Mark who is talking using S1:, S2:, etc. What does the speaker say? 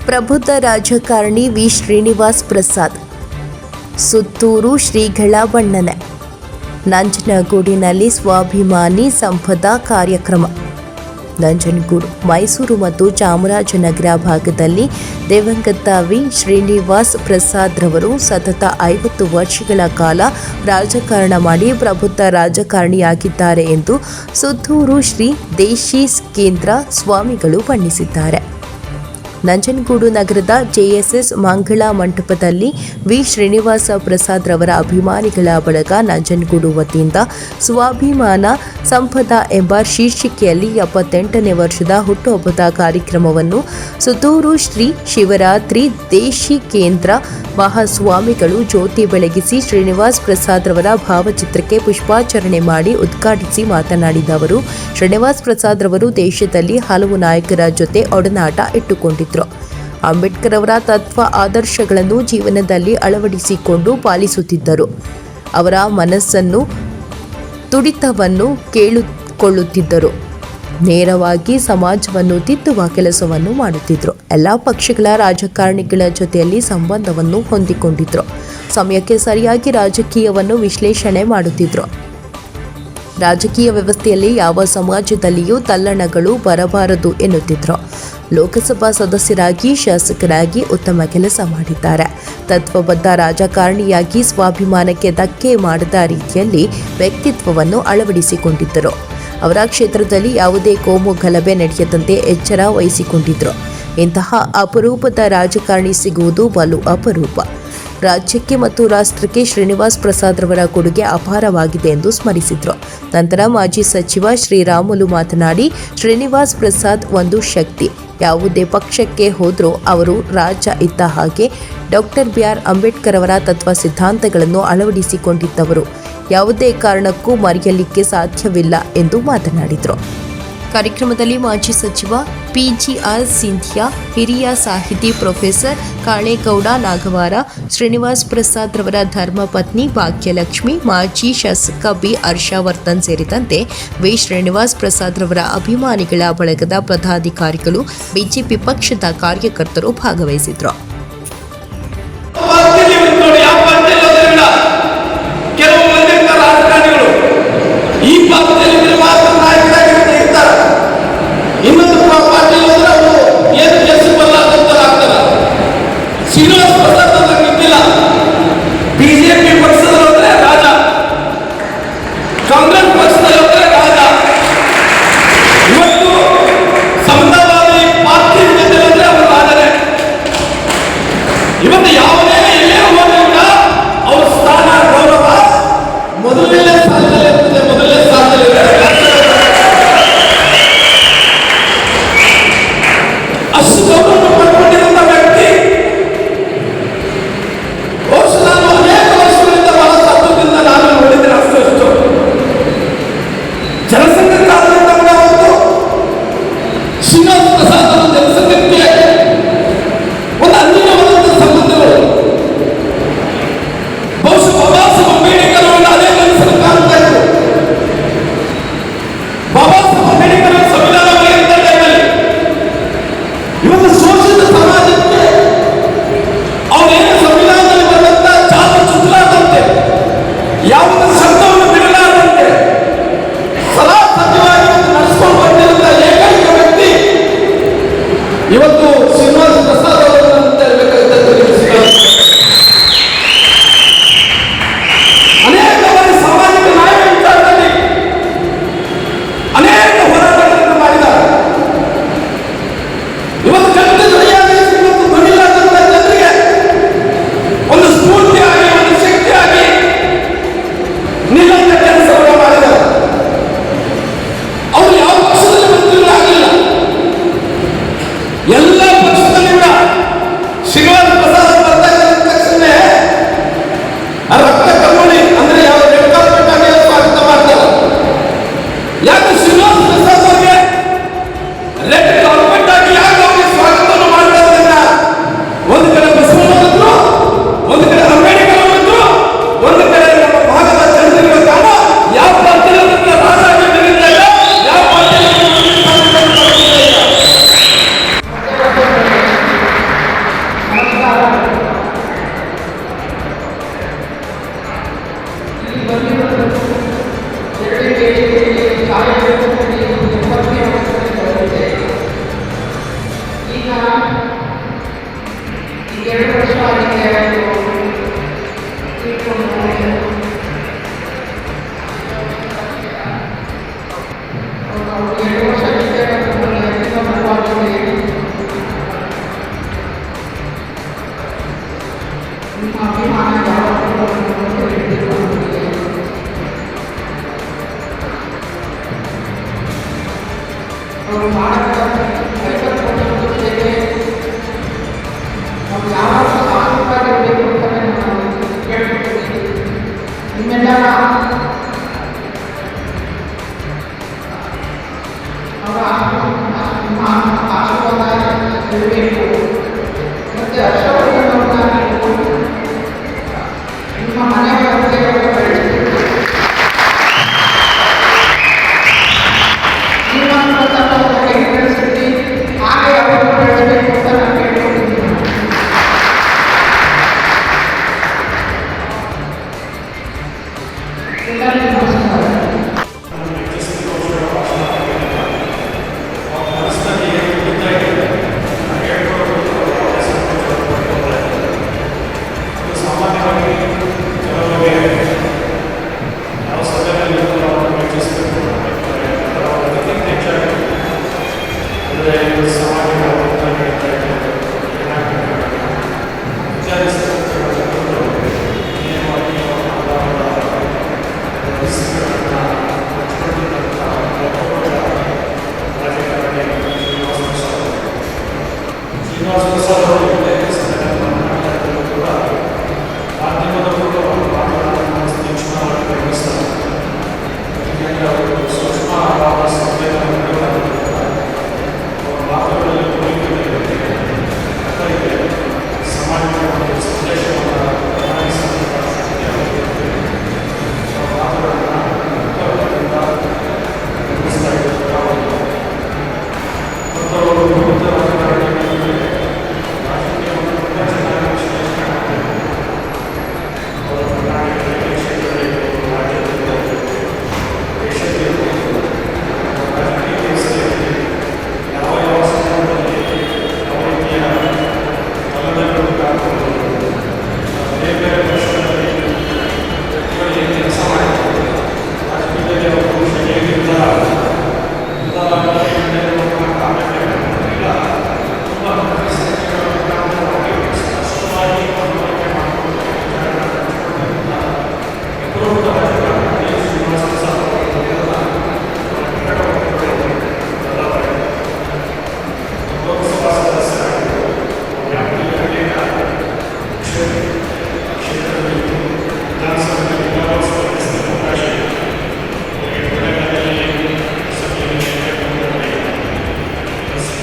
S1: ಪ್ರಬುದ್ಧ ರಾಜಕಾರಣಿ ವಿ ಶ್ರೀನಿವಾಸ್ ಪ್ರಸಾದ್, ಸುತ್ತೂರು ಶ್ರೀಗಳ ಬಣ್ಣನೆ, ನಂಜನಗೂಡಿನಲ್ಲಿ ಸ್ವಾಭಿಮಾನಿ ಸಂಪದ ಕಾರ್ಯಕ್ರಮ. ನಂಜನಗೂಡು, ಮೈಸೂರು ಮತ್ತು ಚಾಮರಾಜನಗರ ಭಾಗದಲ್ಲಿ ದಿವಂಗತ ವಿ ಶ್ರೀನಿವಾಸ್ ಪ್ರಸಾದ್ ರವರು ಸತತ 50 ವರ್ಷಗಳ ಕಾಲ ರಾಜಕಾರಣ ಮಾಡಿ ಪ್ರಬುದ್ಧ ರಾಜಕಾರಣಿಯಾಗಿದ್ದಾರೆ ಎಂದು ಸುತ್ತೂರು ಶ್ರೀ ದೇಶಿಕೇಂದ್ರ ಸ್ವಾಮಿಗಳು ಬಣ್ಣಿಸಿದ್ದಾರೆ. ನಂಜನಗೂಡು ನಗರದ ಜೆಎಸ್ಎಸ್ ಮಂಗಳಾ ಮಂಟಪದಲ್ಲಿ ವಿ ಶ್ರೀನಿವಾಸ ಪ್ರಸಾದ್ ರವರ ಅಭಿಮಾನಿಗಳ ಬಳಗ ನಂಜನಗೂಡು ವತಿಯಿಂದ ಸ್ವಾಭಿಮಾನ ಸಂಪದ ಎಂಬ ಶೀರ್ಷಿಕೆಯಲ್ಲಿ 78ನೇ ವರ್ಷದ ಹುಟ್ಟುಹಬ್ಬದ ಕಾರ್ಯಕ್ರಮವನ್ನು ಸುತ್ತೂರು ಶ್ರೀ ಶಿವರಾತ್ರಿ ದೇಶಿಕೇಂದ್ರ ಮಹಾಸ್ವಾಮಿಗಳು ಜ್ಯೋತಿ ಬೆಳಗಿಸಿ ಶ್ರೀನಿವಾಸ್ ಪ್ರಸಾದ್ ರವರ ಭಾವಚಿತ್ರಕ್ಕೆ ಪುಷ್ಪಾರ್ಚನೆ ಮಾಡಿ ಉದ್ಘಾಟಿಸಿ ಮಾತನಾಡಿದ ಅವರು, ಶ್ರೀನಿವಾಸ್ ಪ್ರಸಾದ್ ರವರು ದೇಶದಲ್ಲಿ ಹಲವು ನಾಯಕರ ಜೊತೆ ಒಡನಾಟ ಇಟ್ಟುಕೊಂಡಿದ್ದರು. ಅಂಬೇಡ್ಕರ್ ಅವರ ತತ್ವ ಆದರ್ಶಗಳನ್ನು ಜೀವನದಲ್ಲಿ ಅಳವಡಿಸಿಕೊಂಡು ಪಾಲಿಸುತ್ತಿದ್ದರು. ಅವರ ಮನಸ್ಸನ್ನು ತುಡಿತವನ್ನು ಕೇಳಿಕೊಳ್ಳುತ್ತಿದ್ದರು. ನೇರವಾಗಿ ಸಮಾಜವನ್ನು ತಿದ್ದುವ ಕೆಲಸವನ್ನು ಮಾಡುತ್ತಿದ್ದರು. ಎಲ್ಲ ಪಕ್ಷಗಳ ರಾಜಕಾರಣಿಗಳ ಜೊತೆಯಲ್ಲಿ ಸಂಬಂಧವನ್ನು ಹೊಂದಿಕೊಂಡಿದ್ದರು. ಸಮಯಕ್ಕೆ ಸರಿಯಾಗಿ ರಾಜಕೀಯವನ್ನು ವಿಶ್ಲೇಷಣೆ ಮಾಡುತ್ತಿದ್ದರು. ರಾಜಕೀಯ ವ್ಯವಸ್ಥೆಯಲ್ಲಿ ಯಾವ ಸಮಾಜದಲ್ಲಿಯೂ ತಲ್ಲಣಗಳು ಬರಬಾರದು ಎನ್ನುತ್ತಿದ್ದರು. ಲೋಕಸಭಾ ಸದಸ್ಯರಾಗಿ, ಶಾಸಕರಾಗಿ ಉತ್ತಮ ಕೆಲಸ ಮಾಡಿದ್ದಾರೆ. ತತ್ವಬದ್ಧ ರಾಜಕಾರಣಿಯಾಗಿ ಸ್ವಾಭಿಮಾನಕ್ಕೆ ಧಕ್ಕೆ ಮಾಡದ ರೀತಿಯಲ್ಲಿ ವ್ಯಕ್ತಿತ್ವವನ್ನು ಅಳವಡಿಸಿಕೊಂಡಿದ್ದರು. ಅವರ ಕ್ಷೇತ್ರದಲ್ಲಿ ಯಾವುದೇ ಕೋಮು ಗಲಭೆ ನಡೆಯದಂತೆ ಎಚ್ಚರ ವಹಿಸಿಕೊಂಡಿದ್ದರು. ಇಂತಹ ಅಪರೂಪದ ರಾಜಕಾರಣಿ ಸಿಗುವುದು ಬಲು ಅಪರೂಪ. ರಾಜ್ಯಕ್ಕೆ ಮತ್ತು ರಾಷ್ಟ್ರಕ್ಕೆ ಶ್ರೀನಿವಾಸ್ ಪ್ರಸಾದ್ ರವರ ಕೊಡುಗೆ ಅಪಾರವಾಗಿದೆ ಎಂದು ಸ್ಮರಿಸಿದರು. ನಂತರ ಮಾಜಿ ಸಚಿವ ಶ್ರೀರಾಮುಲು ಮಾತನಾಡಿ, ಶ್ರೀನಿವಾಸ್ ಪ್ರಸಾದ್ ಒಂದು ಶಕ್ತಿ. ಯಾವುದೇ ಪಕ್ಷಕ್ಕೆ ಹೋದರೂ ಅವರು ರಾಜ ಇದ್ದ ಹಾಗೆ. ಡಾಕ್ಟರ್ ಅಂಬೇಡ್ಕರ್ ಅವರ ತತ್ವ ಸಿದ್ಧಾಂತಗಳನ್ನು ಅಳವಡಿಸಿಕೊಂಡಿದ್ದವರು. ಯಾವುದೇ ಕಾರಣಕ್ಕೂ ಮರೆಯಲಿಕ್ಕೆ ಸಾಧ್ಯವಿಲ್ಲ ಎಂದು ಮಾತನಾಡಿದರು. ಕಾರ್ಯಕ್ರಮದಲ್ಲಿ ಮಾಜಿ ಸಚಿವ ಪಿಜಿಆರ್ ಸಿಂಧಿಯಾ, ಹಿರಿಯ ಸಾಹಿತಿ ಪ್ರೊಫೆಸರ್ ಕಾಳೇಗೌಡ ನಾಗವಾರ, ಶ್ರೀನಿವಾಸ್ ಪ್ರಸಾದ್ ರವರ ಧರ್ಮಪತ್ನಿ ಭಾಗ್ಯಲಕ್ಷ್ಮಿ, ಮಾಜಿ ಶಾಸಕ ಬಿ ಹರ್ಷವರ್ಧನ್ ಸೇರಿದಂತೆ ವಿ ಶ್ರೀನಿವಾಸ್ ಪ್ರಸಾದ್ ರವರ ಅಭಿಮಾನಿಗಳ ಬಳಗದ ಪದಾಧಿಕಾರಿಗಳು, ಬಿಜೆಪಿ ಪಕ್ಷದ ಕಾರ್ಯಕರ್ತರು ಭಾಗವಹಿಸಿದರು.
S2: ಬಿಜೆಪಿ ಪಕ್ಷದಲ್ಲೇ ರಾಜ, ಕಾಂಗ್ರೆಸ್ ಪಕ್ಷದಲ್ಲೇ ರಾಜ, ಇವತ್ತು ಸಮತಾವಾದಿ ಪಾರ್ಟಿ ಜೊತೆ ಅವರು ರಾಜನೇ. ಇವತ್ತು ಯಾವುದೇ ಎಲ್ಲೇ ಹೋದಾಗ ಅವ್ರ ಸ್ಥಾನ ಗೌರವ ಮೊದಲನೇ ಸ್ಥಾನದಲ್ಲಿ ಇರ್ತದೆ. ಅಷ್ಟು ಗೌರವ ಪಡ್ಕೊಂಡಿರುವಂತ ವ್ಯಕ್ತಿ. ನಾನು ಅನೇಕ ವರ್ಷಗಳಿಂದ ಬಹಳ ತತ್ವದಿಂದ ನಾನು ನೋಡಿದ್ದೇನೆ. ಅಷ್ಟು ಜನಸಂಘ ಕಾಲದಿಂದ ಕೂಡ ಒಂದು ಶ್ರೀನಿವಾಸ್ ಪ್ರಸಾದ್ ಅವರ ಜನಸಂಘಕ್ಕೆ ಒಂದು ಅನ್ಯವಾದಂಥ ಸಂಬಂಧಗಳು. ಬಹುಶಃ ಬಾಬಾ ಸಾಹೇಬ್ ಅಂಬೇಡ್ಕರ್ ಅವರ ಅದೇ ಮನಸ್ಸನ್ನು ಕಾಣ್ತಾ ಇದ್ರು. ಬಾಬಾ ಸಾಹೇಬ್ ಅಂಬೇಡ್ಕರ್ ಅವರ ಸಂವಿಧಾನ ಬರೆಯುವಂತ ಟೈಮಲ್ಲಿ ಇವತ್ತು ಶೋಷಿತ ಸಮಾಜಕ್ಕೆ ಅವರೇನು ಸಂವಿಧಾನದಲ್ಲಿ ಬರೆದಂತ ಜಾತಿ ಚುಚ್ಚಲಾದಂತೆ, ಯಾವುದೇ ಶಬ್ದವನ್ನು ಬಿಡಲಾದಂತೆ ಸದಾ ಸತ್ಯವಾಗಿ ನಡೆಸಿಕೊಂಡು ಬಂದಿರುವಂತ ಏಕೈಕ ವ್ಯಕ್ತಿ ಇವತ್ತು ಶ್ರೀನಿವಾಸ್ ಪ್ರಸಾದ್ ಅವರು ಅಂತ ಅನೇಕ ಬಾರಿ ಸಾಮಾಜಿಕ ನ್ಯಾಯ ವಿಚಾರದಲ್ಲಿ ಅನೇಕ ಹೋರಾಟಗಳನ್ನು ಮಾಡಿದ್ದಾರೆ. ಇವತ್ತು ಜನತೆ ಧ್ವನಿಯಾಗಿ ಇವತ್ತು ಧ್ವನಿಯಾದಂತ ಜನರಿಗೆ ಒಂದು ಸ್ಫೂರ್ತಿಯಾಗಿ, ಒಂದು ಶಕ್ತಿಯಾಗಿ ನಿಲ್ಲಂತ ಕೆಲಸವನ್ನು ಮಾಡಿದ್ದಾರೆ. ಅವರು ಯಾವ ಪಕ್ಷದಲ್ಲಿ ಮಂತ್ರಿಗಳಾಗಲಿಲ್ಲ, ಎಲ್ಲ ಪಕ್ಷದಲ್ಲಿ ಕೂಡ
S3: ಈಗ ಈಗ 2 ವರ್ಷ ಆಗಿದೆ ಅವರು ತೀರ್ಕೊಂಡು ಹೋಗಿದ್ದಾರೆ. ಅವರು 2 ವರ್ಷ ನಿಮ್ಮ ಅಭಿಮಾನ ಯಾವಾಗಲೂ ಹಿಡಿದಿರುವಂತಿದೆ. ಅವರು ಮಾಡಿದ 50 ವರ್ಷದ ಸೇವೆ ನಾವು ಯಾವಾಗ ಆಶೀರ್ವಾದಬೇಕು ಅಂತ ನಾನು ಕೇಳ್ಕೊಳ್ತೀನಿ. ನಿಮ್ಮೆಲ್ಲರ ನಿಮ್ಮ ಆಶೀರ್ವಾದ ಇರಬೇಕು. ಮತ್ತು ಹರ್ಷವರ್ಧನ್ ಅವ್ರನ್ನ ನೀವು ನಿಮ್ಮ ಮನೆಯವರಿಗೆ ಬೆಳೆಸಬೇಕು. ನಿಮ್ಮ ಪ್ರಸನ್ನವಾಗಿ ಬೆಳೆಸಿದ್ರಿ, ಹಾಗೆ ಅವರನ್ನು ಬೆಳೆಸಬೇಕು ಅಂತ ನಾನು ಕೇಳ್ಕೊಳ್ತೀನಿ. ಎಲ್ಲರಿಗೂ ನಮಸ್ಕಾರ.
S4: ಶ್ರೀನಿವಾಸ ಪ್ರಸಾದ್ ಅವರು